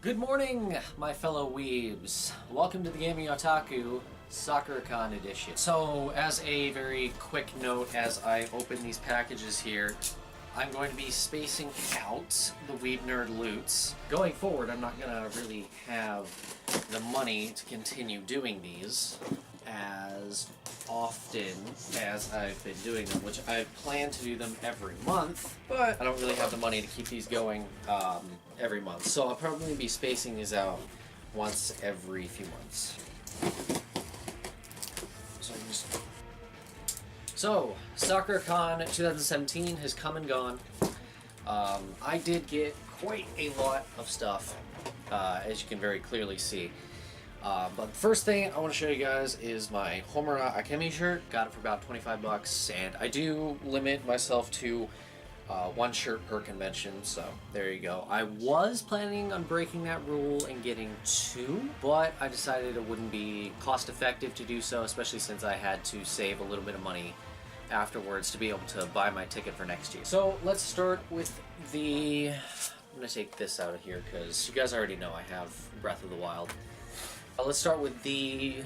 Good morning, my fellow weebs. Welcome to the Gaming Otaku Sakura-Con edition. So, as a very quick note, as I open these packages here, I'm going to be spacing out the Weeb Nerd loots. Going forward, I'm not going to really have the money to continue doing these as often as I've been doing them, which I plan to do them every month, but I don't really have the money to keep these going every month. So I'll probably be spacing these out once every few months. So, Sakura-Con 2017 has come and gone. I did get quite a lot of stuff, as you can very clearly see. But the first thing I want to show you guys is my Homura Akemi shirt. Got it for about 25 bucks, and I do limit myself to one shirt per convention, so there you go. I was planning on breaking that rule and getting two, but I decided it wouldn't be cost effective to do so, especially since I had to save a little bit of money afterwards to be able to buy my ticket for next year. So let's start with the... I'm going to take this out of here because you guys already know I have Breath of the Wild. Let's start with the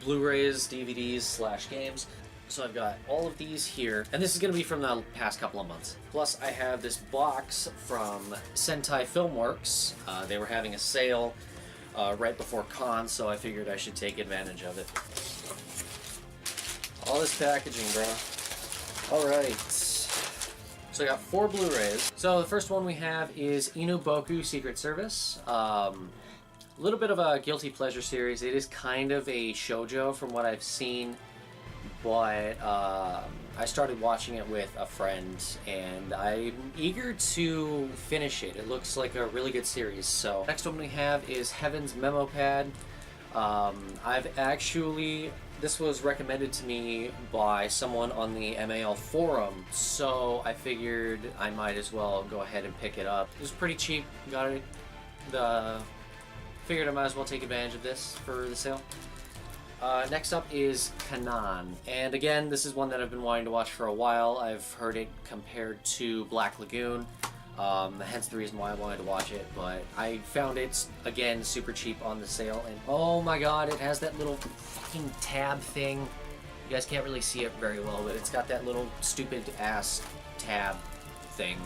Blu-rays, DVDs / games. So I've got all of these here, and this is going to be from the past couple of months. Plus I have this box from Sentai Filmworks. They were having a sale right before Con, so I figured I should take advantage of it. All this packaging, bro. Alright. So I got 4 Blu-rays. So the first one we have is Inuboku Secret Service. A little bit of a guilty pleasure series. It is kind of a shoujo from what I've seen, but I started watching it with a friend, and I'm eager to finish it. It looks like a really good series. So next one we have is Heaven's Memo Pad. This was recommended to me by someone on the MAL forum, so I figured I might as well go ahead and pick it up. It was pretty cheap. Got it. Figured I might as well take advantage of this for the sale. Next up is Kanan, and again, this is one that I've been wanting to watch for a while. I've heard it compared to Black Lagoon, hence the reason why I wanted to watch it, but I found it, again, super cheap on the sale, and oh my god, it has that little fucking tab thing. You guys can't really see it very well, but it's got that little stupid ass tab thing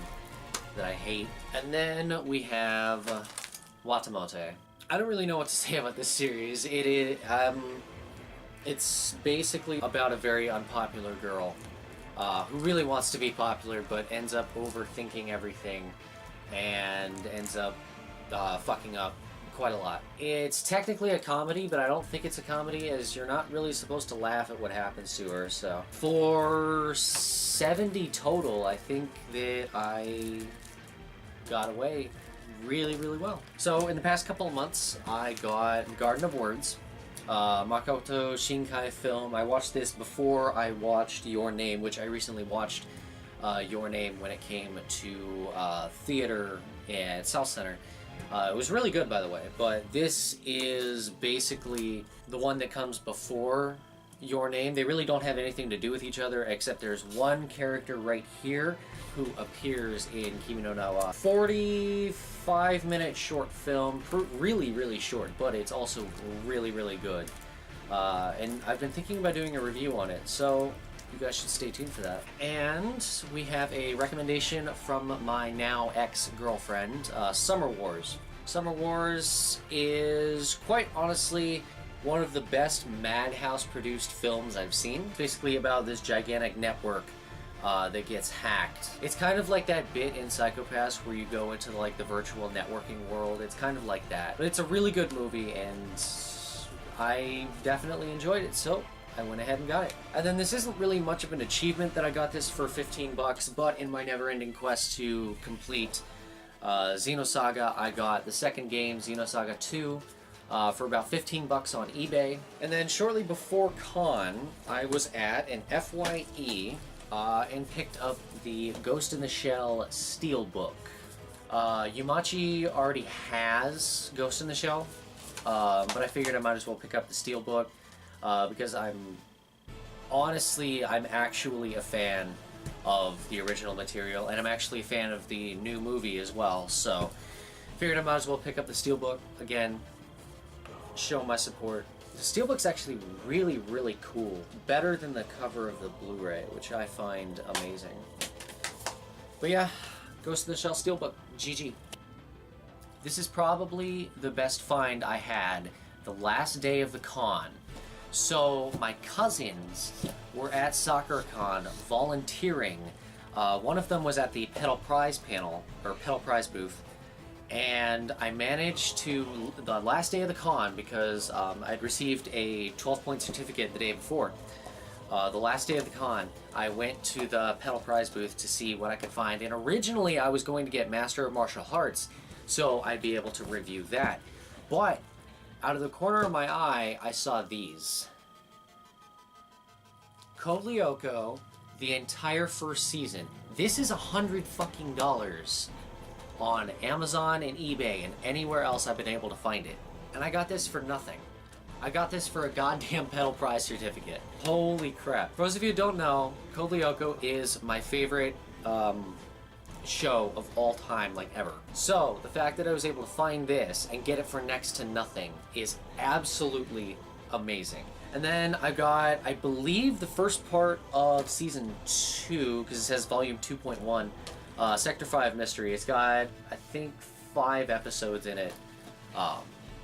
that I hate. And then we have Watamote. I don't really know what to say about this series. It's basically about a very unpopular girl who really wants to be popular but ends up overthinking everything and ends up fucking up quite a lot. It's technically a comedy, but I don't think it's a comedy, as you're not really supposed to laugh at what happens to her. So for 70 total, I think that I got away really, really well. So in the past couple of months, I got Garden of Words, Makoto Shinkai film. I watched this before I watched Your Name, which I recently watched Your Name when it came to theater at South Center. It was really good, by the way, but this is basically the one that comes before Your Name. They really don't have anything to do with each other, except there's one character right here who appears in Kimi no Na wa. 45-minute short film, really, really short, but it's also really, really good. And I've been thinking about doing a review on it, so you guys should stay tuned for that. And we have a recommendation from my now ex-girlfriend, Summer Wars. Summer Wars is, quite honestly, one of the best Madhouse-produced films I've seen. It's basically about this gigantic network that gets hacked. It's kind of like that bit in Psycho-Pass where you go into like the virtual networking world. It's kind of like that. But it's a really good movie, and I definitely enjoyed it, so I went ahead and got it. And then this isn't really much of an achievement that I got this for 15 bucks, but in my never-ending quest to complete Xenosaga, I got the second game, Xenosaga 2, for about 15 bucks on eBay. And then shortly before Con, I was at an FYE and picked up the Ghost in the Shell Steelbook. Yumachi already has Ghost in the Shell, but I figured I might as well pick up the Steelbook because I'm actually a fan of the original material, and I'm actually a fan of the new movie as well, so Figured I might as well pick up the Steelbook again, show my support. The Steelbook's actually really, really cool. Better than the cover of the Blu-ray, which I find amazing. But yeah, Ghost in the Shell Steelbook, GG. This is probably the best find I had the last day of the con. So my cousins were at Sakura-Con volunteering. One of them was at the Pedal Prize panel, or Pedal Prize booth, and I managed to, the last day of the con, because I'd received a 12-point certificate the day before. The last day of the con, I went to the Pedal Prize booth to see what I could find, and originally I was going to get Master of Martial Arts, so I'd be able to review that. But out of the corner of my eye, I saw these. Code Lyoko, the entire first season. This is $100 fucking on Amazon and eBay and anywhere else I've been able to find it. And I got this for nothing. I got this for a goddamn Pedal Prize certificate. Holy crap. For those of you who don't know, Code Lyoko is my favorite show of all time, like ever. So the fact that I was able to find this and get it for next to nothing is absolutely amazing. And then I got, I believe, the first part of season 2, because it says volume 2.1, Sector 5 Mystery. It's got, I think, 5 episodes in it.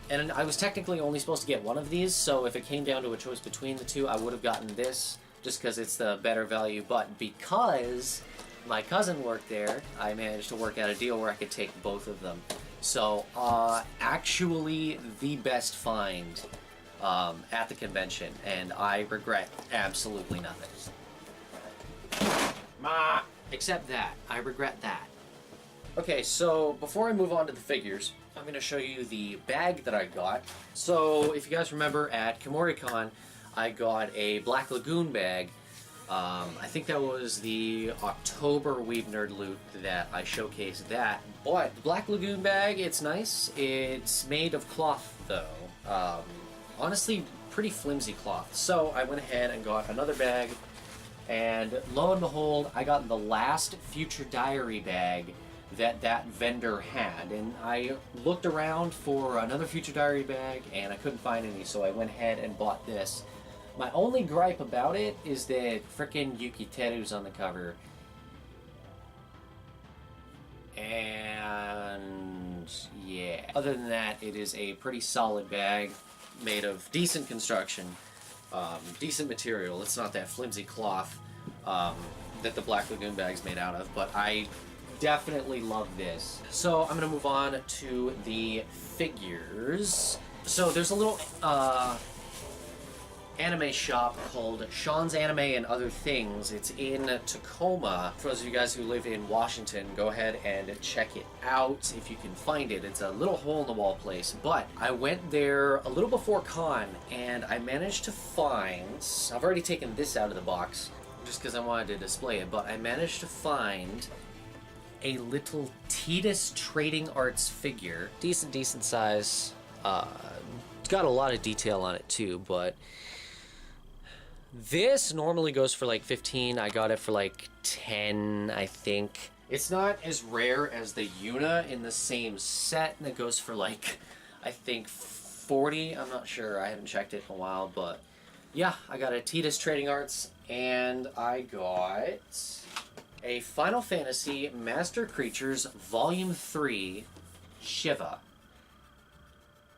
And I was technically only supposed to get one of these, so if it came down to a choice between the two, I would have gotten this, just because it's the better value. But because my cousin worked there, I managed to work out a deal where I could take both of them. So, actually the best find at the convention, and I regret absolutely nothing. Except that. I regret that. Okay, so before I move on to the figures, I'm going to show you the bag that I got. So, if you guys remember, at Sakura-Con, I got a Black Lagoon bag. I think that was the October Weeb Nerd Loot that I showcased that. But the Black Lagoon bag, it's nice. It's made of cloth, though. Honestly, pretty flimsy cloth. So I went ahead and got another bag, and lo and behold, I got the last Future Diary bag that vendor had. And I looked around for another Future Diary bag, and I couldn't find any, so I went ahead and bought this. My only gripe about it is that frickin' Yukiteru's on the cover. And yeah. Other than that, it is a pretty solid bag, made of decent construction, decent material. It's not that flimsy cloth that the Black Lagoon bag's made out of, but I definitely love this. So I'm going to move on to the figures. So there's a little anime shop called Sean's Anime and Other Things. It's in Tacoma. For those of you guys who live in Washington, go ahead and check it out if you can find it. It's a little hole-in-the-wall place, but I went there a little before con, and I managed to find... I've already taken this out of the box, just because I wanted to display it, but I managed to find a little Titus Trading Arts figure. Decent size. It's got a lot of detail on it, too, but... This normally goes for like 15. I got it for like 10, I think. It's not as rare as the Yuna in the same set, and it goes for like, I think 40. I'm not sure. I haven't checked it in a while, but yeah, I got a Titus Trading Arts, and I got a Final Fantasy Master Creatures Volume 3 Shiva.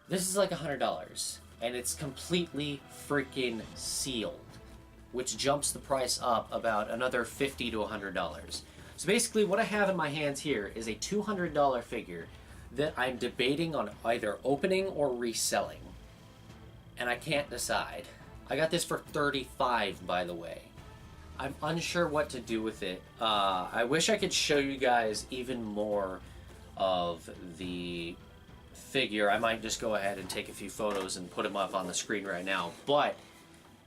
This is like $100, and it's completely freaking sealed, which jumps the price up about another $50 to $100. So basically what I have in my hands here is a $200 figure that I'm debating on either opening or reselling. And I can't decide. I got this for $35, by the way. I'm unsure what to do with it. I wish I could show you guys even more of the figure. I might just go ahead and take a few photos and put them up on the screen right now. But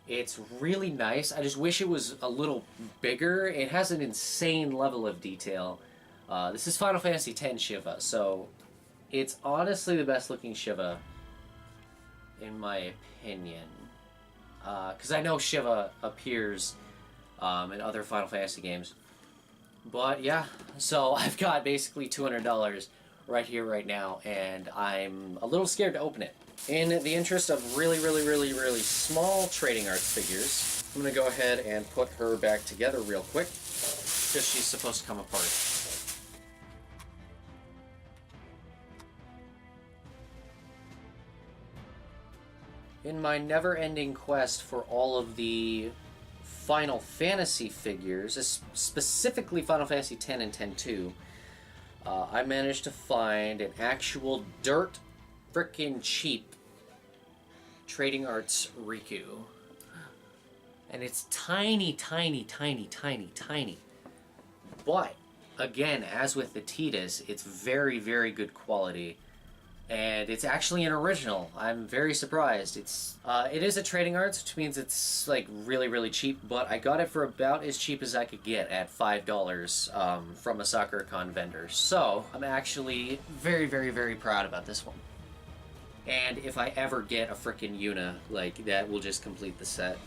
it's really nice. I just wish it was a little bigger. It has an insane level of detail. This is Final Fantasy X Shiva, so it's honestly the best looking Shiva, in my opinion. Because I know Shiva appears in other Final Fantasy games. But yeah, so I've got basically $200 right here, right now, and I'm a little scared to open it. In the interest of really, really, really, really small trading arts figures, I'm going to go ahead and put her back together real quick, because she's supposed to come apart. In my never-ending quest for all of the Final Fantasy figures, specifically Final Fantasy X and X-2, I managed to find an actual dirt frickin' cheap trading arts Riku. And it's tiny, tiny, tiny, tiny, tiny. But, again, as with the Tidus, it's very, very good quality. And it's actually an original. I'm very surprised. It is a trading arts, which means it's like really, really cheap, but I got it for about as cheap as I could get at $5 from a Sakura-Con vendor. So I'm actually very, very, very proud about this one. And if I ever get a frickin' Yuna, like, that will just complete the set.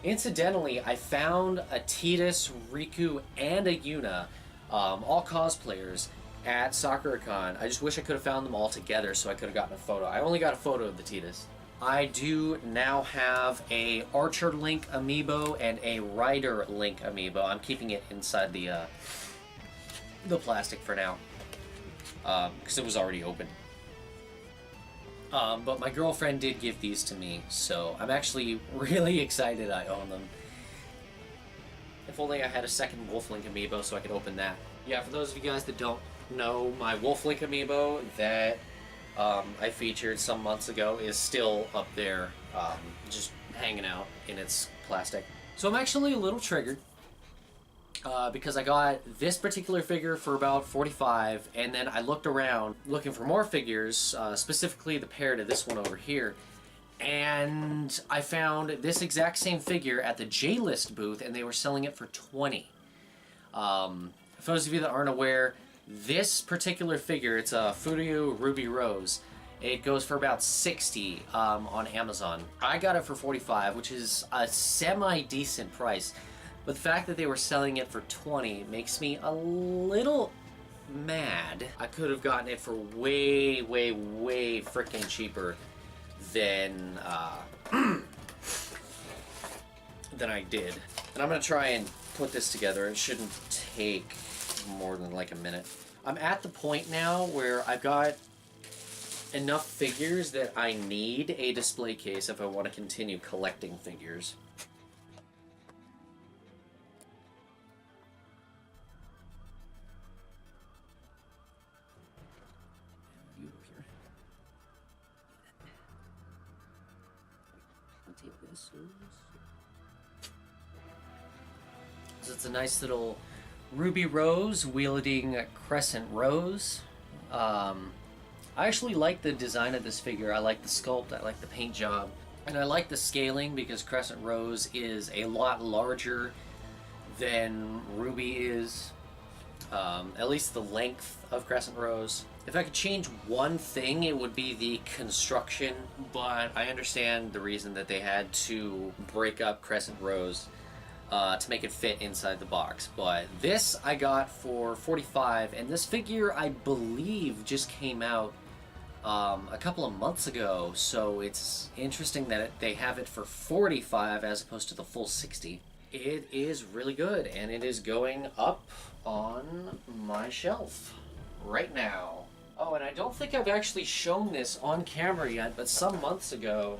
Incidentally, I found a Tidus, Riku, and a Yuna, all cosplayers, at Sakura-Con. I just wish I could have found them all together so I could have gotten a photo. I only got a photo of the Tidus. I do now have a Archer Link amiibo and a Rider Link amiibo. I'm keeping it inside the plastic for now, because it was already open. But my girlfriend did give these to me, so I'm actually really excited I own them. If only I had a second Wolf Link amiibo so I could open that. Yeah, for those of you guys that don't know, my Wolf Link amiibo that I featured some months ago is still up there, just hanging out in its plastic. So I'm actually a little triggered, because I got this particular figure for about $45, and then I looked around looking for more figures, specifically the pair to this one over here, and I found this exact same figure at the J-List booth, and they were selling it for $20. For those of you that aren't aware, this particular figure, it's a Furyu Ruby Rose. It goes for about $60 on Amazon. I got it for $45, which is a semi-decent price. But the fact that they were selling it for $20 makes me a little mad. I could have gotten it for way, way, way freaking cheaper than than I did. And I'm going to try and put this together. It shouldn't take more than like a minute. I'm at the point now where I've got enough figures that I need a display case if I want to continue collecting figures. You here. I'll take this. So it's a nice little Ruby Rose wielding Crescent Rose. I actually like the design of this figure. I like the sculpt, I like the paint job, and I like the scaling because Crescent Rose is a lot larger than Ruby is. At least the length of Crescent Rose. If I could change one thing, it would be the construction, but I understand the reason that they had to break up Crescent Rose to make it fit inside the box. But this I got for $45, and this figure I believe just came out a couple of months ago, so it's interesting that they have it for $45 as opposed to the full $60. It is really good, and it is going up on my shelf right now. Oh, and I don't think I've actually shown this on camera yet, but some months ago,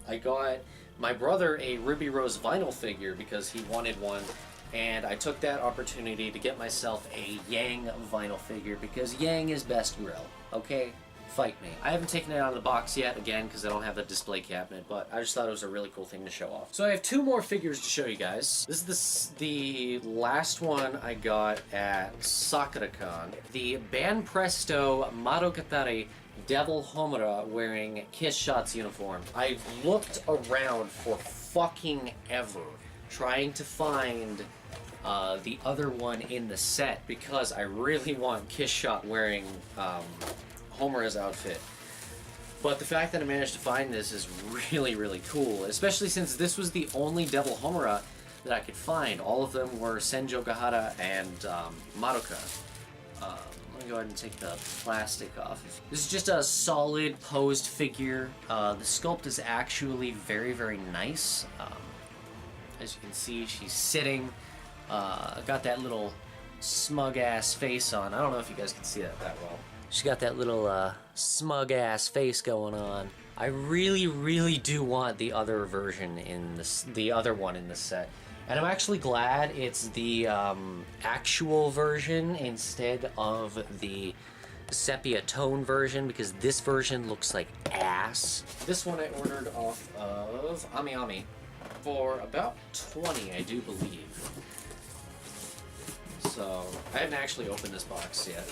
I got my brother a Ruby Rose vinyl figure because he wanted one, and I took that opportunity to get myself a Yang vinyl figure because Yang is best grill, okay? Fight me. I haven't taken it out of the box yet, again, because I don't have a display cabinet, but I just thought it was a really cool thing to show off. So I have two more figures to show you guys. This is the last one I got at Sakura-Con. The Banpresto Madogatari Devil Homura wearing Kiss Shot's uniform. I've looked around for fucking ever trying to find the other one in the set because I really want Kiss Shot wearing Homura's outfit. But the fact that I managed to find this is really, really cool, especially since this was the only Devil Homura that I could find. All of them were Senjo Gahara and Madoka. Let me go ahead and take the plastic off. This is just a solid posed figure. The sculpt is actually very, very nice. As you can see, she's sitting. Got that little smug-ass face on. I don't know if you guys can see that well. She's got that little smug-ass face going on. I really, really do want the other version in this, the other one in this set. And I'm actually glad it's the actual version instead of the sepia tone version, because this version looks like ass. This one I ordered off of Ami for about 20, I do believe. So I haven't actually opened this box yet.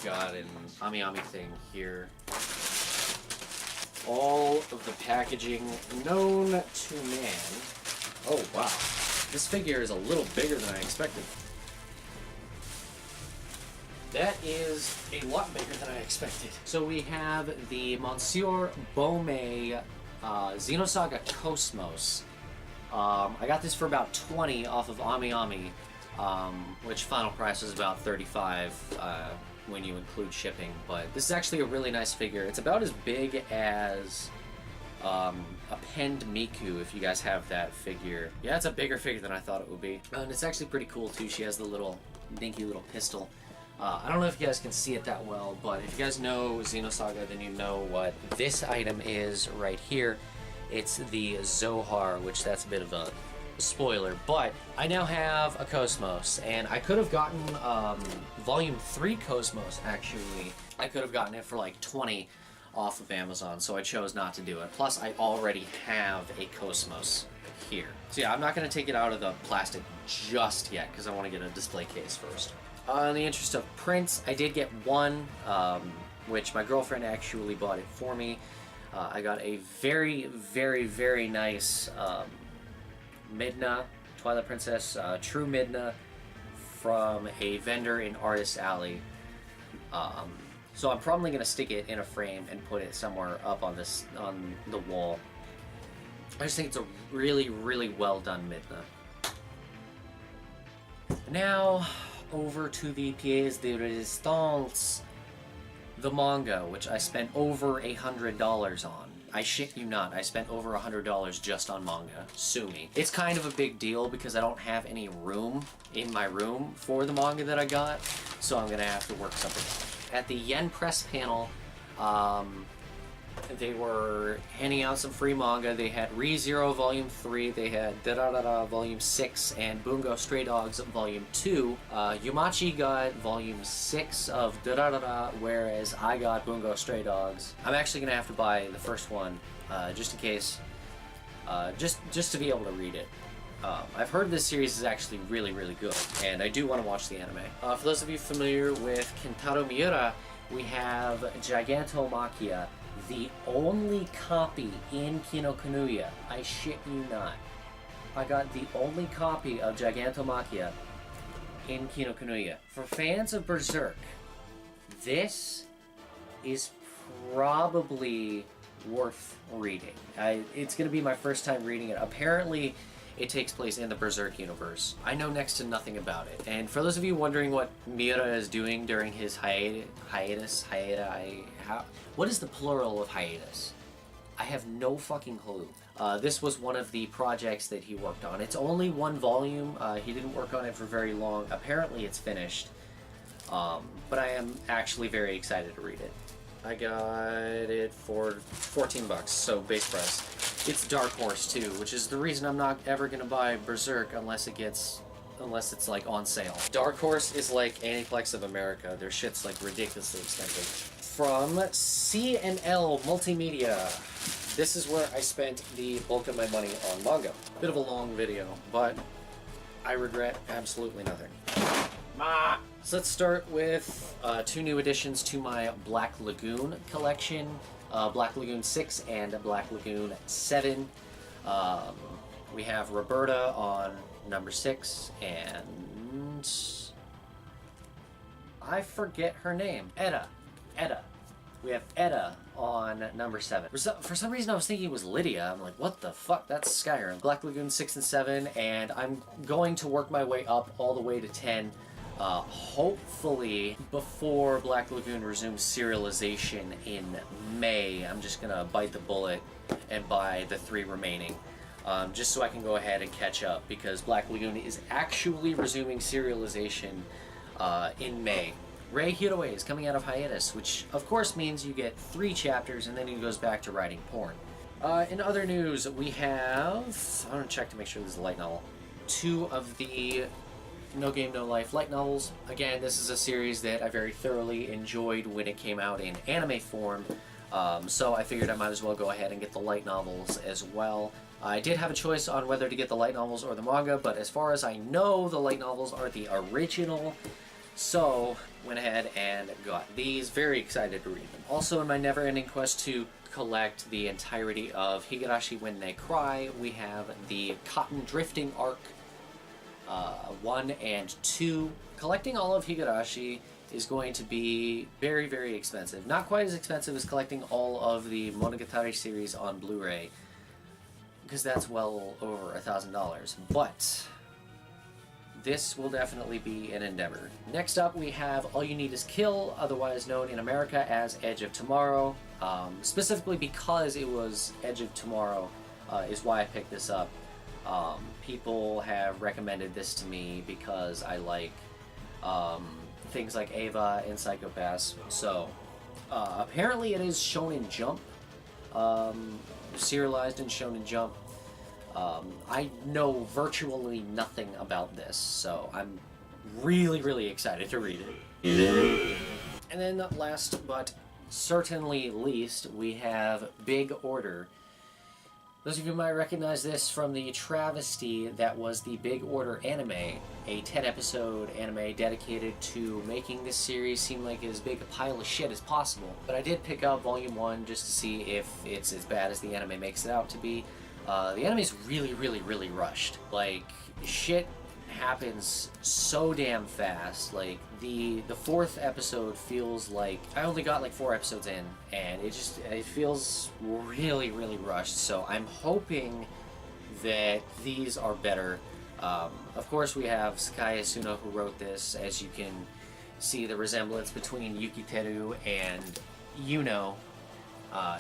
Got an Ami thing here. All of the packaging known to man. Oh wow, this figure is a little bigger than I expected. That is a lot bigger than I expected. So we have the Monsieur Baume Xenosaga Cosmos. I got this for about 20 off of Ami, which final price was about 35 when you include shipping. But this is actually a really nice figure. It's about as big as a penned Miku, if you guys have that figure. Yeah, it's a bigger figure than I thought it would be. And it's actually pretty cool too. She has the little dinky little pistol. I don't know if you guys can see it that well, but if you guys know Xenosaga, then you know what this item is right here. It's the Zohar, which that's a bit of a spoiler, but I now have a Cosmos, and I could have gotten Volume 3 Cosmos, actually. I could have gotten it for like 20 off of Amazon, so I chose not to do it. Plus, I already have a Cosmos here. So yeah, I'm not going to take it out of the plastic just yet, because I want to get a display case first. In the interest of prints, I did get one, which my girlfriend actually bought it for me. I got a very, very, very nice Midna, Twilight Princess, True Midna, from a vendor in Artist Alley. So I'm probably going to stick it in a frame and put it somewhere up on the wall. I just think it's a really, really well done Midna. Now, over to the Pièce de Résistance, the manga, which I spent over $100 on. I shit you not, I spent over $100 just on manga. Sue me. It's kind of a big deal because I don't have any room in my room for the manga that I got, so I'm gonna have to work something out. At the Yen Press panel, they were handing out some free manga. They had ReZero Volume 3, they had Da-Da-Da-Da Volume 6, and Bungo Stray Dogs Volume 2. Yumachi got Volume 6 of Da-Da-Da-Da, whereas I got Bungo Stray Dogs. I'm actually going to have to buy the first one, just in case, just to be able to read it. I've heard this series is actually really, really good, and I do want to watch the anime. For those of you familiar with Kentaro Miura, we have Gigantomachia, the only copy in Kinokuniya. I shit you not. I got the only copy of Gigantomachia in Kinokuniya. For fans of Berserk, this is probably worth reading. It's going to be my first time reading it. Apparently, it takes place in the Berserk universe. I know next to nothing about it. And for those of you wondering what Miura is doing during his hiatus, what is the plural of hiatus? I have no fucking clue. This was one of the projects that he worked on. It's only one volume. He didn't work on it for very long. Apparently it's finished. But I am actually very excited to read it. I got it for 14 bucks, so base price. It's Dark Horse too, which is the reason I'm not ever gonna buy Berserk unless it's like on sale. Dark Horse is like Aniplex of America. Their shit's like ridiculously expensive. From C&L Multimedia. This is where I spent the bulk of my money on manga. Bit of a long video, but I regret absolutely nothing. So let's start with two new additions to my Black Lagoon collection. Black Lagoon 6 and Black Lagoon 7. We have Roberta on number 6, and I forget her name. Eda. We have Eda on number 7. For some reason I was thinking it was Lydia. I'm like, what the fuck? That's Skyrim. Black Lagoon 6 and 7, and I'm going to work my way up all the way to 10. Hopefully before Black Lagoon resumes serialization in May. I'm just gonna bite the bullet and buy the 3 remaining, just so I can go ahead and catch up, because Black Lagoon is actually resuming serialization in May. Rei Hiroe is coming out of hiatus, which of course means you get 3 chapters and then he goes back to writing porn. In other news, we have... I want to check to make sure this is a light novel. 2 of the No Game No Life light novels. Again, this is a series that I very thoroughly enjoyed when it came out in anime form, so I figured I might as well go ahead and get the light novels as well. I did have a choice on whether to get the light novels or the manga, but as far as I know, the light novels are the original, so went ahead and got these. Very excited to read them. Also, in my never-ending quest to collect the entirety of Higurashi When They Cry, we have the Cotton Drifting arc 1 and 2. Collecting all of Higurashi is going to be very, very expensive. Not quite as expensive as collecting all of the Monogatari series on Blu-ray, because that's well over $1,000. But this will definitely be an endeavor. Next up, we have All You Need Is Kill, otherwise known in America as Edge of Tomorrow. Specifically because it was Edge of Tomorrow is why I picked this up. People have recommended this to me because I like things like Eva and Psychopaths. So apparently it is Shonen Jump, serialized in Shonen Jump. I know virtually nothing about this, so I'm really, really excited to read it. And then last but certainly least, we have Big Order. Those of you might recognize this from the travesty that was the Big Order anime, a 10-episode anime dedicated to making this series seem like as big a pile of shit as possible. But I did pick up Volume 1 just to see if it's as bad as the anime makes it out to be. The anime's really, really, really rushed. Like, shit happens so damn fast. Like, the 4th episode feels like... I only got like 4 episodes in, and it feels really, really rushed. So I'm hoping that these are better. Of course, we have Sakai Asuno who wrote this. As you can see the resemblance between Yukiteru and Yuno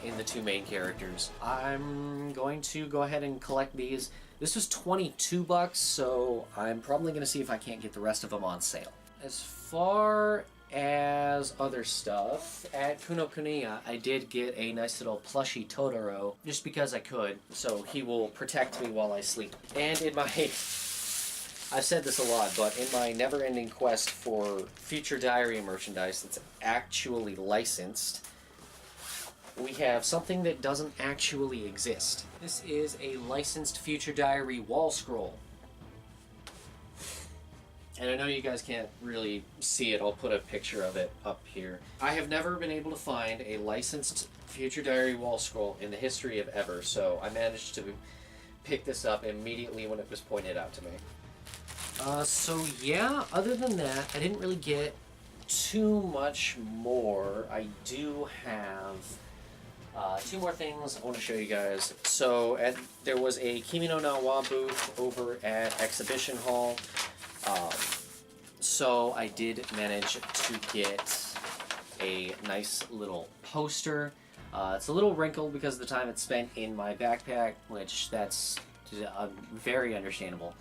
in the 2 main characters. I'm going to go ahead and collect these. This was $22, so I'm probably going to see if I can't get the rest of them on sale. As far as other stuff, at Kunokuniya, I did get a nice little plushie Totoro, just because I could, so he will protect me while I sleep. And in my... I've said this a lot, but in my never-ending quest for Future Diary merchandise that's actually licensed, we have something that doesn't actually exist. This is a licensed Future Diary wall scroll. And I know you guys can't really see it. I'll put a picture of it up here. I have never been able to find a licensed Future Diary wall scroll in the history of ever, so I managed to pick this up immediately when it was pointed out to me. So yeah, other than that, I didn't really get too much more. I do have 2 more things I want to show you guys. So there was a Kimi no Na wa booth over at Exhibition Hall. So I did manage to get a nice little poster. It's a little wrinkled because of the time it's spent in my backpack, which that's very understandable.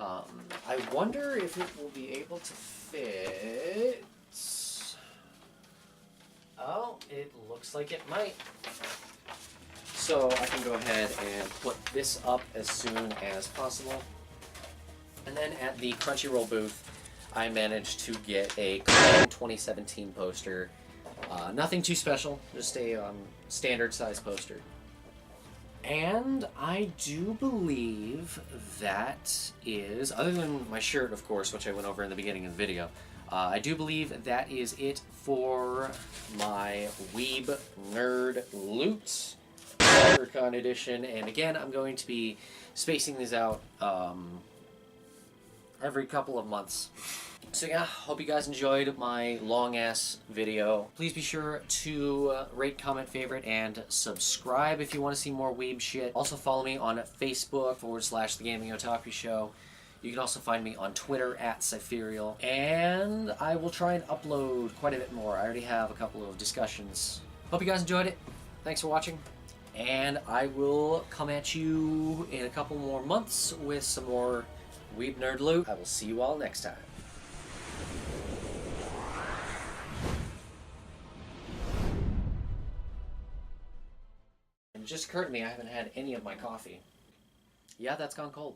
I wonder if it will be able to fit... Oh, it looks like it might. So I can go ahead and put this up as soon as possible. And then at the Crunchyroll booth, I managed to get a Clan 2017 poster. Nothing too special, just a standard size poster. And I do believe that is, other than my shirt, of course, which I went over in the beginning of the video, I do believe that is it for my Weeb Nerd Loot Sakura-Con edition. And again, I'm going to be spacing these out every couple of months. So yeah, hope you guys enjoyed my long-ass video. Please be sure to rate, comment, favorite, and subscribe if you want to see more Weeb shit. Also follow me on Facebook /The Gaming Otaku Show. You can also find me on Twitter at Cypherial, and I will try and upload quite a bit more. I already have a couple of discussions. Hope you guys enjoyed it. Thanks for watching, and I will come at you in a couple more months with some more Weeb Nerd Loot. I will see you all next time. And it just occurred to me I haven't had any of my coffee. Yeah, that's gone cold.